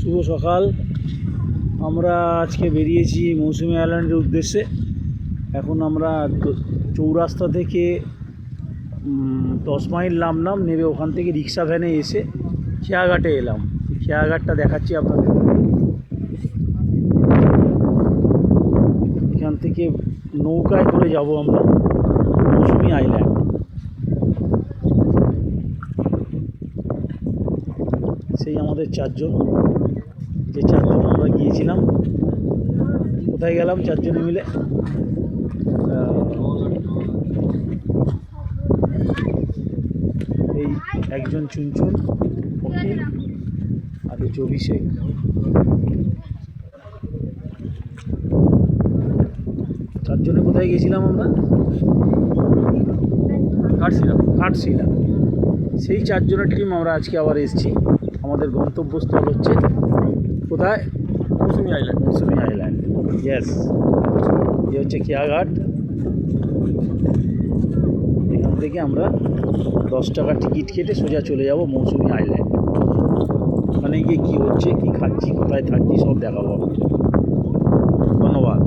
শুভ সকাল। আমরা আজকে বেরিয়েছি মৌসুমী আইল্যান্ডের উদ্দেশ্যে। এখন আমরা চৌরাস্তা থেকে 10 মাইল নামলাম, নেমে ওখান থেকে রিক্সা ভ্যানে এসে খেয়াঘাটে এলাম। খেয়াঘাটটা দেখাচ্ছি আপনাদের। এখান থেকে নৌকায় করে যাব আমরা মৌসুমী আইল্যান্ড। সেই আমাদের চারজন আমরা গিয়েছিলাম। কোথায় গেলাম চারজনে মিলে? এই একজন চুনচুন, ফকির আর হচ্ছে অভিষেক। চারজনে কোথায় গেছিলাম আমরা? কাঠশিলা। সেই চারজনের টিম আমরা আজকে আবার এসেছি। আমাদের গন্তব্যস্থল হচ্ছে কোথায়? মৌসুমী আইল্যান্ড। ইয়েস, এ হচ্ছে খেয়াঘাট। এখান থেকে আমরা 10 টাকা টিকিট কেটে সোজা চলে যাব মৌসুমী আইল্যান্ড। ওখানে গিয়ে কী হচ্ছে, কী খাচ্ছি, কোথায় থাকছি সব দেখাবো। ধন্যবাদ।